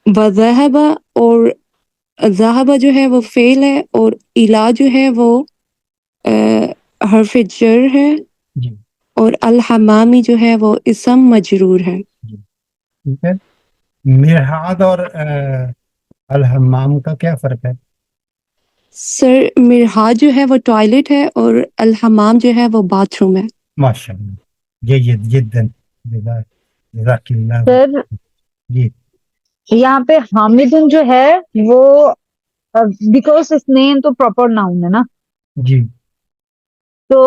वज़हबा, और ज़हबा जो है वो फेल है, और इला जो है वो हर्फ जर है, जी, और अल हमामी जो है वो इसम मजरूर है। ठीक है। मिरहाद और अल हम्माम का क्या फर्क है? सर मिरहाद जो है वो टॉयलेट है, और अल हमाम जो है वो बाथरूम है। माशाल्लाह, जिद्दन, जज़ाकिल्लाह। सर जी, यहाँ पे हामिदुन जो है वो, बिकॉज इस नेम तो प्रॉपर नाउन है ना, जी, तो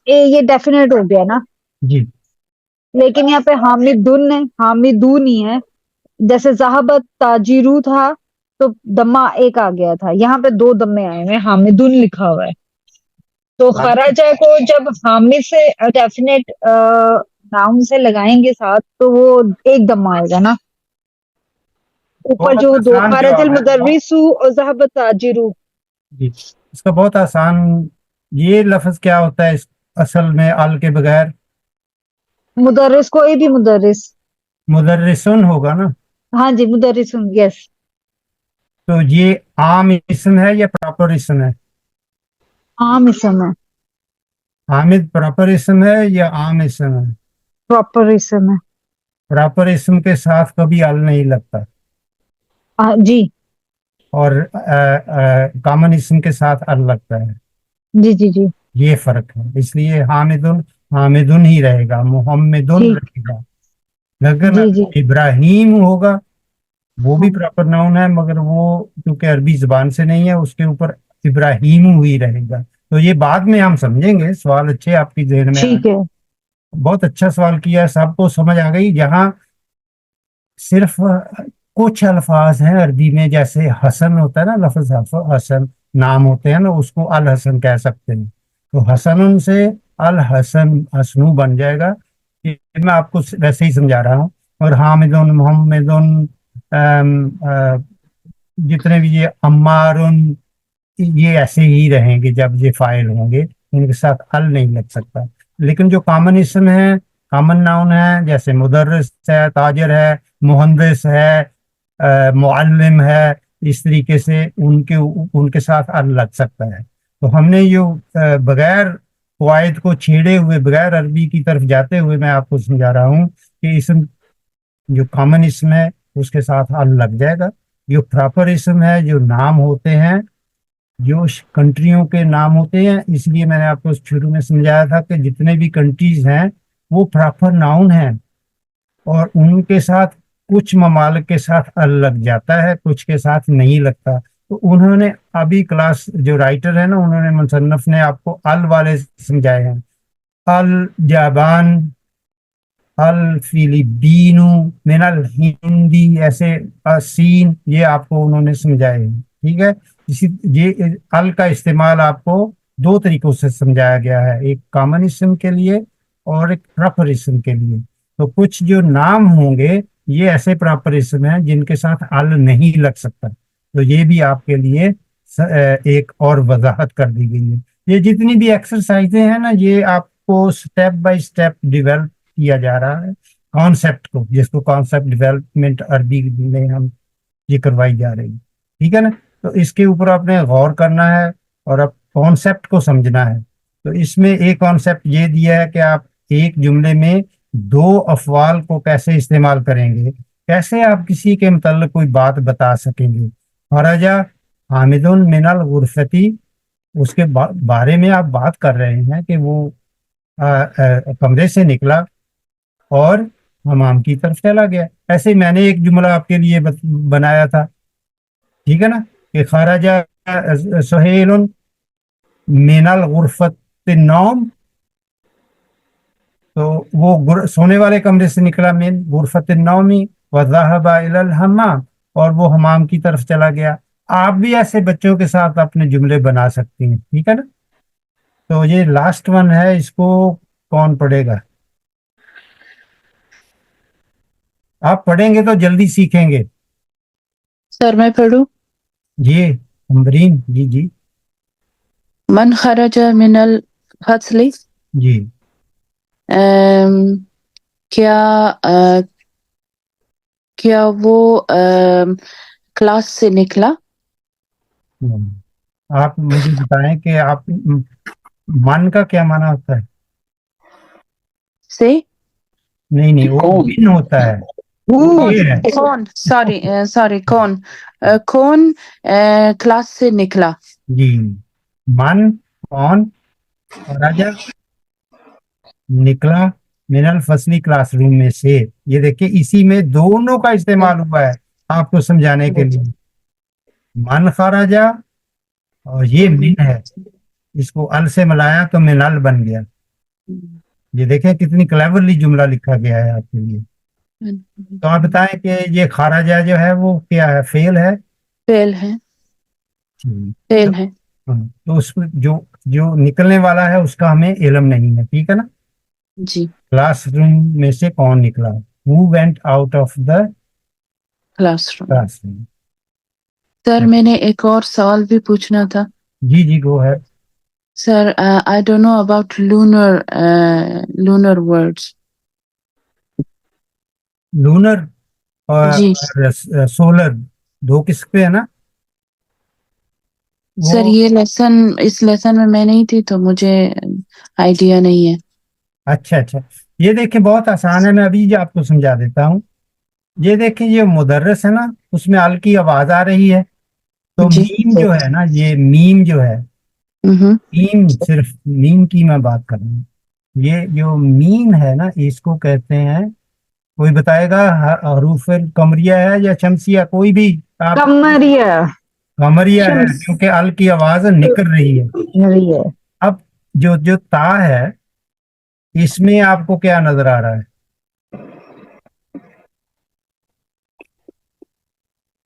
ये डेफिनेट हो गया ना। जी, लेकिन यहाँ पे हामिदुन है, हामिदून ही है। जैसे ज़हाबत ताजिरू था तो दम्मा एक आ गया था, यहाँ पे दो दम्मे आए हुए, हामिदुन लिखा हुआ है। तो खराजा को जब हामिद से डेफिनेट नाउन से लगाएंगे साथ, तो वो एक दम्मा आएगा ना ऊपर, जो दो खरजल मुदर्रिसु और ज़हाबत ताजिरू। जी, इसका बहुत आसान, ये लफ्ज क्या होता है असल में अल के बगैर? मुदर्रिस, कोई भी मुदर्रिस। मुदर्रिसुन होगा ना? हाँ जी, मुदर्रिसुन, यस। तो ये आम इसम है या प्रॉपर इसम है? आम इसम है। हामिद प्रॉपर इसम है या आम इसम है? प्रॉपर इसम है। प्रॉपर इसम के साथ कभी अल नहीं लगता, जी और कॉमन इसम के साथ अल लगता है। जी जी जी ये फर्क है, इसलिए हामिदुन हामिदुन ही रहेगा, मुहम्मदुन जी रहेगा। अगर जी जी इब्राहिम होगा وہ بھی پراپر ناؤن ہے مگر وہ کیونکہ عربی زبان سے نہیں ہے اس کے اوپر ابراہیم ہی رہے گا. تو یہ بعد میں ہم سمجھیں گے. سوال اچھے آپ کی ذہن میں آئے. ٹھیک ہے. بہت اچھا سوال کیا ہے. سب کو سمجھ آ گئی. جہاں صرف کچھ الفاظ ہیں عربی میں جیسے حسن ہوتا ہے نا, لفظ حسن نام ہوتے ہیں نا, اس کو الحسن کہہ سکتے ہیں. تو حسن سے الحسن حسنو بن جائے گا. یہ میں آپ کو ویسے ہی سمجھا رہا ہوں. اور حامدن محمدن جتنے بھی یہ عمارن یہ ایسے ہی رہیں گے جب یہ فاعل ہوں گے, ان کے ساتھ ال نہیں لگ سکتا. لیکن جو کامن اسم ہے, کامن ناؤن ہے, جیسے مدرس ہے, تاجر ہے, مہندس ہے, معلم ہے, اس طریقے سے ان کے ساتھ ال لگ سکتا ہے. تو ہم نے یہ بغیر قواعد کو چھیڑے ہوئے, بغیر عربی کی طرف جاتے ہوئے میں آپ کو سمجھا رہا ہوں کہ اسم جو کامن اسم ہے اس کے ساتھ ال لگ جائے گا. جو پراپر اسم ہے, جو نام ہوتے ہیں, جو کنٹریوں کے نام ہوتے ہیں, اس لیے میں نے آپ کو شروع میں سمجھایا تھا کہ جتنے بھی کنٹریز ہیں وہ پراپر ناؤن ہیں اور ان کے ساتھ کچھ ممالک کے ساتھ ال لگ جاتا ہے, کچھ کے ساتھ نہیں لگتا. تو انہوں نے ابھی کلاس جو رائٹر ہے نا, انہوں نے مصنف نے آپ کو ال والے سمجھائے ہیں. الجابان, الفلبینو, من الہندی, ایسے سین, یہ آپ کو انہوں نے سمجھائے ہیں. ٹھیک ہے. یہ ال کا استعمال آپ کو دو طریقوں سے سمجھایا گیا ہے, ایک کامن اسم کے لیے اور ایک پراپر اسم کے لیے. تو کچھ جو نام ہوں گے یہ ایسے پراپر اسم ہیں جن کے ساتھ ال نہیں لگ سکتا. تو یہ بھی آپ کے لیے ایک اور وضاحت کر دی گئی ہے. یہ جتنی بھی ایکسرسائزیں ہیں نا, یہ آپ کو سٹیپ بائی سٹیپ ڈیولپ کیا جا رہا ہے کانسیپٹ کو, جس کو کانسیپٹ ڈیولپمنٹ عربی میں ہم یہ کروائی جا رہی ہے. ٹھیک ہے نا. تو اس کے اوپر آپ نے غور کرنا ہے اور اب کانسیپٹ کو سمجھنا ہے. تو اس میں ایک کانسیپٹ یہ دیا ہے کہ آپ ایک جملے میں دو افعال کو کیسے استعمال کریں گے, کیسے آپ کسی کے متعلق کوئی بات بتا سکیں گے. خرج حامد من الغرفتی, اس کے بارے میں آپ بات کر رہے ہیں کہ وہ کمرے سے نکلا اور حمام کی طرف چلا گیا. ایسے میں نے ایک جملہ آپ کے لیے بنایا تھا. ٹھیک ہے نا, کہ خرج سہیل من الغرفت النوم, تو وہ سونے والے کمرے سے نکلا, من غرفت النوم, وذهب الى الحمام, اور وہ حمام کی طرف چلا گیا. آپ بھی ایسے بچوں کے ساتھ اپنے جملے بنا سکتے ہیں. ٹھیک ہے نا. تو یہ لاسٹ ون ہے, اس کو کون پڑھے گا؟ آپ پڑھیں گے تو جلدی سیکھیں گے. سر میں پڑھوں. جی امبرین. جی جی. من خرج من الفصل. جی. کیا وہ کلاس سے نکلا؟ آپ مجھے بتائیں کہ آپ من کا کیا معنی ہوتا ہے؟ سے نہیں وہ من ہوتا ہے. کون سوری کون کلاس سے نکلا. جی. من کون, راجا نکلا, من الفصلی کلاس روم میں سے. یہ دیکھیں اسی میں دونوں کا استعمال ہوا ہے آپ کو سمجھانے کے لیے. من خراجا اور یہ من ہے, اس کو ال سے ملایا تو من ال بن گیا. یہ دیکھیں کتنی کلیورلی جملہ لکھا گیا ہے آپ کے لیے. تو آپ بتائیں کہ یہ خراجا جو ہے وہ کیا ہے, فعل ہے؟ فعل ہے. تو اس جو نکلنے والا ہے اس کا ہمیں علم نہیں ہے. ٹھیک ہے نا. جی. کلاس روم میں سے کون نکلا, who went out of the classroom. Sir میں نے ایک اور سوال بھی پوچھنا تھا. جی جی گو ہے. سر I don't know about lunar words. لونر جی. اور سولر دو قسم پہ ہے نا. سر یہ اس لیسن میں نہیں تھی تو مجھے آئیڈیا نہیں ہے. اچھا. یہ دیکھیں بہت آسان ہے, میں ابھی آپ کو سمجھا دیتا ہوں. یہ دیکھیں یہ مدرس ہے نا, اس میں ال کی آواز آ رہی ہے. تو میم جو ہے نا, یہ میم جو ہے, میم صرف میم کی میں بات کر رہا ہوں. یہ جو میم ہے نا, اس کو کہتے ہیں کوئی بتائے گا حروف قمریہ ہے یا شمسیہ؟ کوئی بھی آپ؟ قمریہ قمریہ ہے شمس کیونکہ ال کی آواز نکل رہی ہے. ہے. اب جو تا ہے اس میں آپ کو کیا نظر آ رہا ہے؟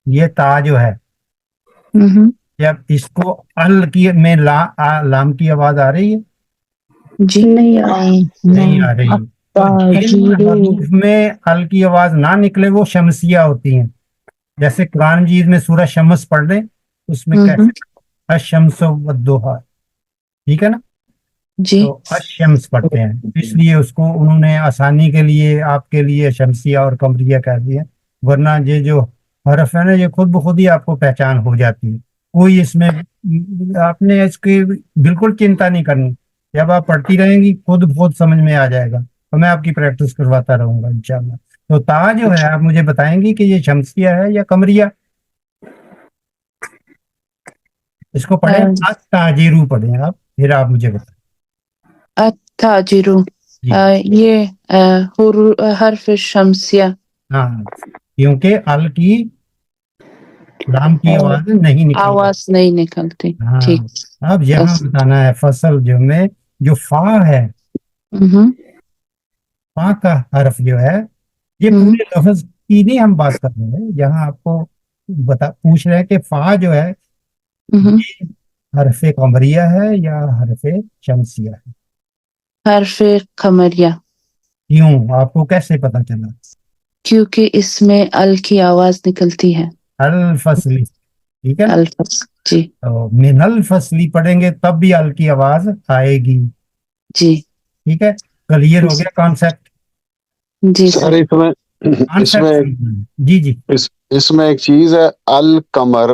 یہ تا جو ہے جب اس کو ال کی میں لام کی آواز آ رہی ہے؟ جی نہیں نہیں آ رہی. تو جن حروف میں ال کی آواز نہ نکلے وہ شمسیہ ہوتی ہیں. جیسے قرآن مجید میں سورہ شمس پڑھ لیں اس میں کیسے الشمس والضحیٰ، ٹھیک ہے نا؟ جی تو الشمس پڑھتے ہیں، اس لیے اس کو انہوں نے آسانی کے لیے آپ کے لیے شمسیہ اور قمریہ کہہ دیا. ورنہ یہ جو حرف ہے نا یہ خود بخود ہی آپ کو پہچان ہو جاتی ہے. کوئی اس میں آپ نے اس کی بالکل چنتا نہیں کرنی. جب آپ پڑھتی رہیں گی خود بخود سمجھ میں آ جائے گا. تو میں آپ کی پریکٹس کرواتا رہوں گا انشاءاللہ. تو تا جو ہے آپ مجھے بتائیں گی کہ یہ شمسیہ ہے یا قمریہ؟ اس کو پڑھیں التاجرو پڑھیں آپ، پھر آپ مجھے بتائیں. التاجرو جی یہ حرف شمسیہ. ہاں کیونکہ ال کی لام کی آواز نہیں نکلتی. آواز نہیں نکلتی. ہاں ٹھیک. اب یہاں بتانا ہے فصل جو میں جو فا ہے، فا کا حرف جو ہے یہ پورے لفظ کی نہیں ہم بات کر رہے ہیں. یہاں آپ کو پوچھ رہے ہیں کہ فا جو ہے یہ حرف قمریہ ہے یا حرف شمسیہ ہے؟ حرف قمریہ. کیوں؟ آپ کو کیسے پتا چلا؟ کیونکہ اس میں ال کی آواز نکلتی ہے. الفصلی، ٹھیک ہے. الفصل. جی تو من الفصلی پڑھیں گے تب بھی ال کی آواز آئے گی. جی ٹھیک ہے، کلیئر ہو گیا کانسیپٹ؟ جی سر اس میں جی جی اس میں ایک چیز ہے القمر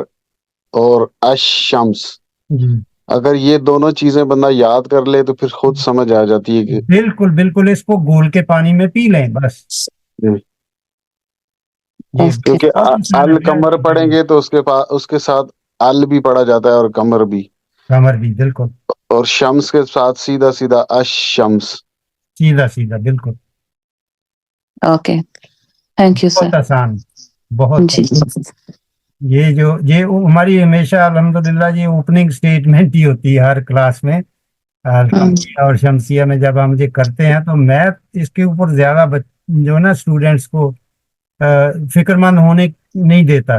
اور الشمس. جی اگر یہ دونوں چیزیں بندہ یاد کر لے تو پھر خود سمجھ آ جاتی ہے کہ بالکل بالکل اس کو گول کے پانی میں پی لیں بس. یہ کیونکہ بہت آسان ہے. القمر پڑھیں گے تو اس کے ساتھ ال بھی پڑھا جاتا ہے اور قمر بھی، قمر بھی بالکل اور شمس کے ساتھ سیدھا سیدھا الشمس. سیدھا سیدھا بالکل. اوکے. Thank you sir. بہت آسان، بہت جی یہ ہماری ہمیشہ الحمدللہ یہ اوپننگ سٹیٹمنٹ ہی ہوتی ہے ہر کلاس میں. قمریہ اور شمسیہ میں جب ہم یہ کرتے ہیں تو میں اس کے اوپر زیادہ جو نا اسٹوڈینٹس کو فکر مند ہونے نہیں دیتا.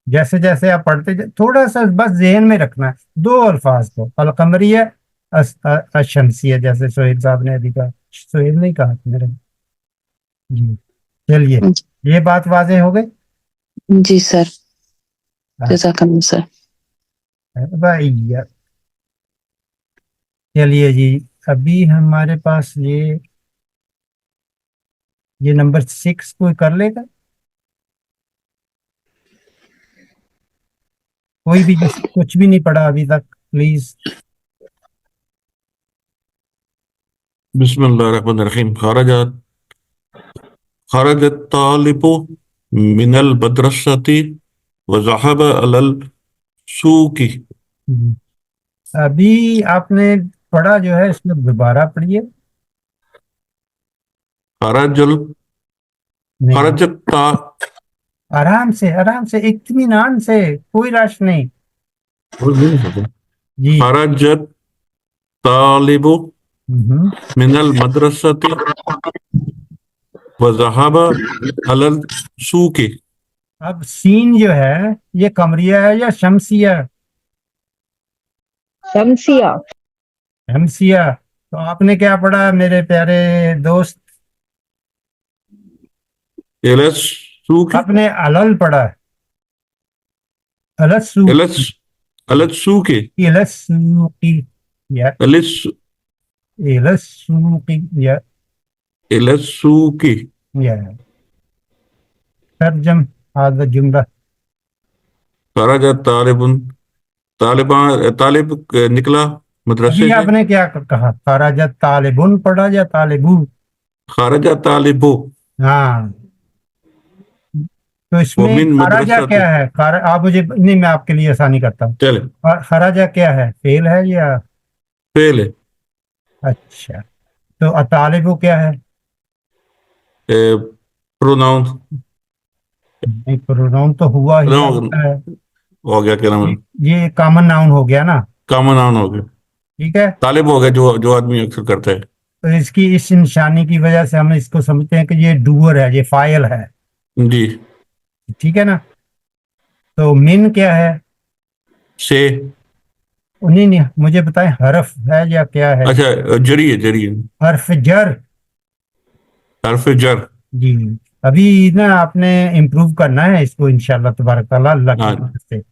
جیسے جیسے آپ پڑھتے تھوڑا سا بس ذہن میں رکھنا ہے دو الفاظ کو، القمریہ الشمسیہ، جیسے سہیل صاحب نے ابھی کہا. سہیل نہیں کہا میرے. جی چلیے یہ بات واضح ہو گئی. جی سر. جزاک اللہ سر. بھائی چلیے جی ابھی ہمارے پاس یہ نمبر 6 کوئی کر لے گا؟ کوئی بھی جس کچھ بھی نہیں پڑھا ابھی تک پلیز. بسم اللہ الرحمن الرحیم. خرج الطالب من المدرسة وذهب على السوق. ابھی آپ نے پڑھا جو ہے اس میں دوبارہ پڑھیے. خرج آرام سے اطمینان سے، کوئی رش نہیں. جی خرج الطالب من المدرسة وذهب على السوق. اب سین جو ہے یہ قمریہ ہے یا شمسیہ؟ شمسیہ. شمسیہ. تو آپ نے کیا پڑھا میرے پیارے دوست؟ إلى السوق. آپ نے علل پڑھا. إلى السوق. إلى السوق یا إلى السوق یا إلى السوق. یا ترجم هذا جملہ. خرج طالب نکلا مدرسے ابھی سے. آپ نے کیا کہا؟ خرج طالبن پڑھا یا طالبو؟ خرج طالب. ہاں تو اس میں ومن خراجہ مدرسہ کیا ہے؟ آپ مجھے نہیں، میں آپ کے لیے آسانی کرتا ہوں. چلے خراجہ کیا ہے؟ فعل ہے یا فعل ہے. اچھا تو طالبو کیا ہے؟ प्रोनाउन नहीं, प्रोनाउन तो हुआ ही Pronoun है, हो गया, क्या नाम है, ये कॉमन नाउन हो गया ना, कॉमन नाउन हो गया, ठीक है। तालिब हो गया, जो जो आदमी अक्सर करता है। तो इसकी इस निशानी की वजह से हम इसको समझते हैं कि ये डूअर है, ये फाइल है, जी। ठीक है ना। तो मिन क्या है? से, नहीं नहीं, मुझे बताएं, हर्फ है या क्या है? अच्छा, जरी है, जरी है, हर्फ जर। हर्फ जर। जी, अभी ना आपने इम्प्रूव करना है इसको इंशाल्लाह तबारक ताला, अल्लाह की हाँ, मदद से।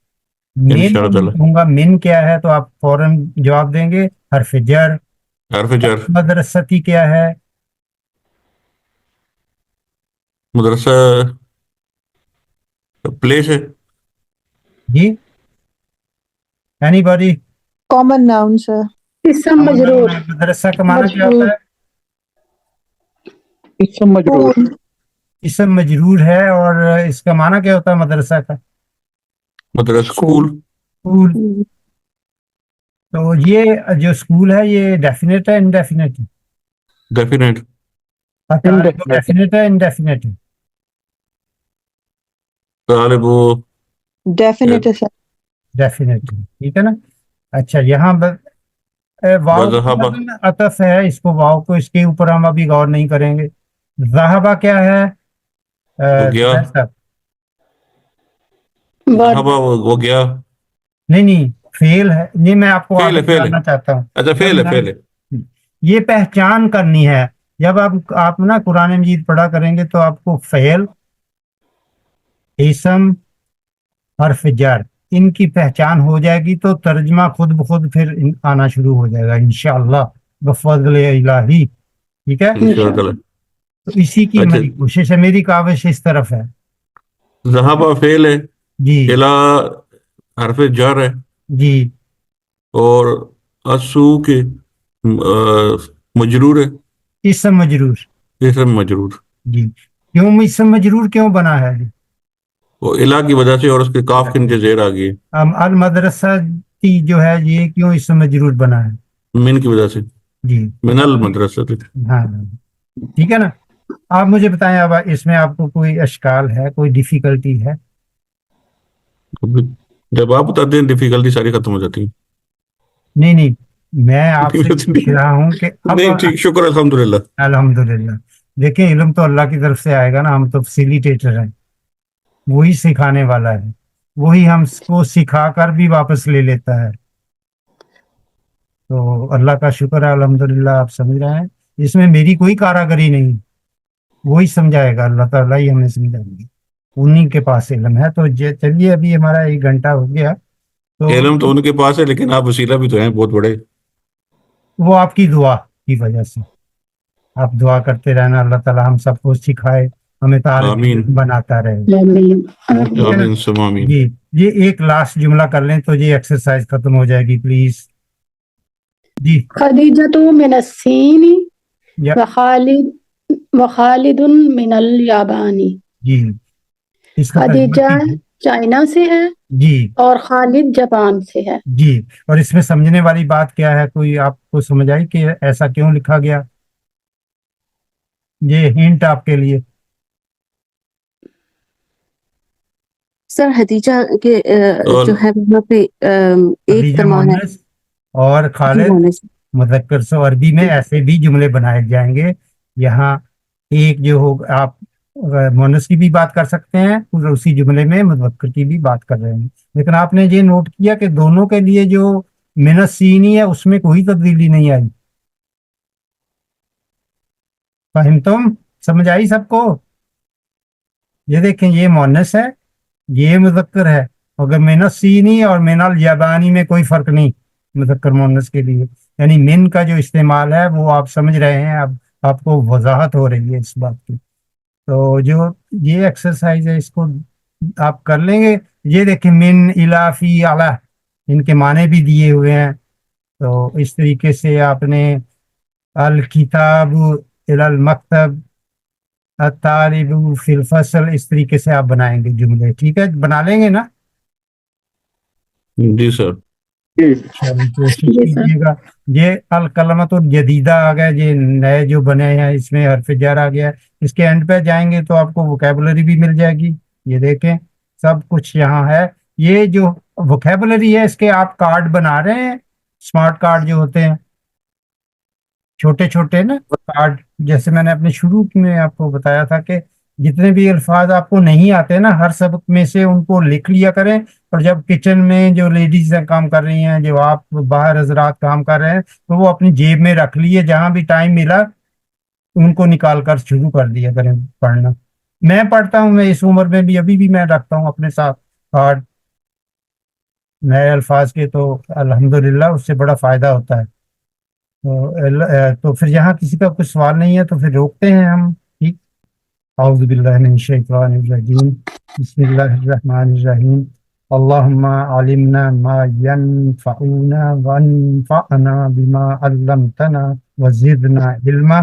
मिन इंशाअल्लाह ताला। कहूंगा, मिन क्या है तो आप फौरन जवाब देंगे हर्फ जर। हर्फ जर, मदरसती क्या है? मदरसा प्लेस है। जी, एनीबॉडी? Common noun sir. इसम मजरूर। मदरसा का माना क्या होता है? इसम मजरूर। स्कूल। इसम मजरूर है, और इसका माना क्या होता है मदरसा का? मदरसा स्कूल। स्कूल। तो ये जो स्कूल है ये डेफिनेट है इनडेफिनेट है? डेफिनेट। डेफिनेट है इनडेफिनेट है? तालिब वो डेफिनेट है सर। डेफिनेट है, ठीक है ना। अच्छा, यहाँ वाव वज़हबा। अतफ है, इसको वाव को इसके ऊपर हम अभी गौर नहीं करेंगे। ज़हबा क्या है? वो गया, जुबैर साहब। ज़हबा वो गया। नहीं नहीं, फेल है ये, मैं आपको फेल आगे है, फेल है, बताना चाहता हूँ। अच्छा, फेल है, फेल है। ये पहचान करनी है, जब आप ना कुरान मजीद पढ़ा करेंगे तो आपको फेल, इसम, हर्फ जर, इनकी पहचान हो जाएगी तो तर्जमा खुद ब खुद फिर आना शुरू हो जाएगा इंशाअल्लाह बफज़ल इलाही, ठीक है। इंशाअल्लाह ताला। तो इसी की अच्छा, मेरी कोशिश है, मेरी काविश इस तरफ है। ज़हबा फेल है, जी इला हर्फ जर है, जी, और असू के मजरूर है, इसम मजरूर। इसम मजरूर। जी, क्यों इसम मजरूर क्यों बना है? वो इला की वजह से, और उसके काफ के नीचे जेर आ गई है, अल मदरसा की जो है ये क्यों इसम मजरूर बना है? मिन की वजह से, जी मिनल मदरसा। हाँ, ठीक है ना। आप मुझे बताएं, अब इसमें आपको कोई अश्काल है, कोई डिफिकल्टी है? जब आप बताते हैं डिफिकल्टी सारी खत्म हो जाती है। नहीं नहीं, मैं आपसे पूछ रहा हूँ कि अब नहीं, ठीक, शुक्र अल्हम्दुलिल्लाह। अल्हम्दुलिल्लाह। देखिए, इल्म तो अल्लाह की तरफ से आएगा ना, हम तो फैसिलिटेटर हैं, वही सिखाने वाला है, वही हमको सिखा कर भी वापस ले लेता है। तो अल्लाह का शुक्र है, अल्हम्दुलिल्लाह, आप समझ रहे हैं, इसमें मेरी कोई कारागरी नहीं, वही समझाएगा, अल्लाह ताला ही हमें समझाएंगे, उन्हीं के पास इल्म है। तो चलिए, अभी हमारा 1 घंटा हो गया, तो इल्म तो उनके पास है, लेकिन आप वसीला भी तो हैं बहुत बड़े। वो आपकी दुआ की वजह से, आप दुआ करते रहना, अल्लाह ताला हम सबको सिखाए, हमें तालिब आमीन, बनाता रहे, आमीन, ठीक है ना। आमीन सुम्मा आमीन। जी, ये एक लास्ट जुमला कर लें तो ये एक्सरसाइज खत्म हो जाएगी, प्लीज जी। खदीजतु मिनस्सीनी या व खालिदुन मिनल याबानी। जी, इसका तर्जुमा खदीजा कीजिए। चाइना से है जी और खालिद जापान से है। जी, और इसमें समझने वाली बात क्या है, कोई आपको समझ आई कि ऐसा क्यों लिखा गया? ये हिंट आपके लिए। सर हदीजा के और जो है वहाँ पे एक खदीजा तमाम है मोहनस और खालिद मोहनिस। मुज़क्कर। सो अरबी में ऐसे भी जुमले बनाए जाएंगे। यहाँ एक जो हो, आप मोनस की भी बात कर सकते हैं और उसी जुमले में मुज़क्कर की भी बात कर रहे हैं, लेकिन आपने ये नोट किया कि दोनों के लिए जो मिनस सीनी है उसमें कोई तब्दीली नहीं आई। फहिम तुम, समझ आई सबको? ये देखें, ये मोनस है, ये मुज़क्कर है, अगर मिनस सीनी और मिनल जबानी में कोई फर्क नहीं मुज़क्कर मोनस के लिए, यानी मिन का जो इस्तेमाल है वो आप समझ रहे हैं, अब आपको वजाहत हो रही है इस बात की। तो जो ये एक्सरसाइज है इसको आप कर लेंगे। ये देखें, मिन, इला, फी, अला, इनके माने भी दिए हुए हैं। तो इस तरीके से आपने अल किताब इलल मकतब, अत्तालिबु फिल फसल, इस तरीके से आप बनाएंगे जुमले, ठीक है, बना लेंगे ना? जी सर। चलो कोशिश जी सर। कीजिएगा। ये अल कलमतुल जदीदा आ गया, ये नए जो बने हैं इसमें हर्फ जार आ गया, इसके एंड पे जाएंगे तो आपको वोकेबुलरी भी मिल जाएगी। ये देखें सब कुछ यहाँ है। ये जो वोकेबुलरी है इसके आप कार्ड बना रहे हैं, स्मार्ट कार्ड जो होते हैं छोटे छोटे ना कार्ड, जैसे मैंने अपने शुरू में आपको बताया था कि जितने भी अल्फाज आपको नहीं आते ना हर सबक में से उनको लिख लिया करें, और जब किचन में जो लेडीज काम कर रही हैं, जो आप बाहर हजरात काम कर रहे हैं, तो वो अपनी जेब में रख लिए, जहां भी टाइम मिला उनको निकाल कर शुरू कर दिया करें पढ़ना। मैं पढ़ता हूँ, मैं इस उम्र में भी अभी भी मैं रखता हूँ अपने साथ कार्ड नए अल्फाज के, तो अल्हम्दुलिल्लाह उससे बड़ा फायदा होता है। तो फिर यहाँ किसी का कुछ सवाल नहीं है तो फिर रोकते हैं हम। ठीक, औज़ु बिल्लाहि मिनश शैतानिर रजीम, बिस्मिल्लाहिर रहमानिर रहीम, अल्लाहुम्मा अलिमना मा यनफउना वनफअना बिमा अल्लमतना वज़िदना इल्मा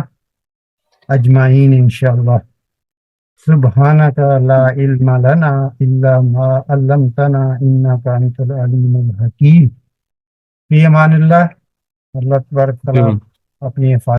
अजमाइन इंशाअल्लाह। सुब्हानका ला इल्मा लना इल्ला मा अल्लमतना इन्नका अंतल अलीमुल हकीम। फी अमानिल्लाह। अल्लाह तबारक व तआला अपनी हिफाजत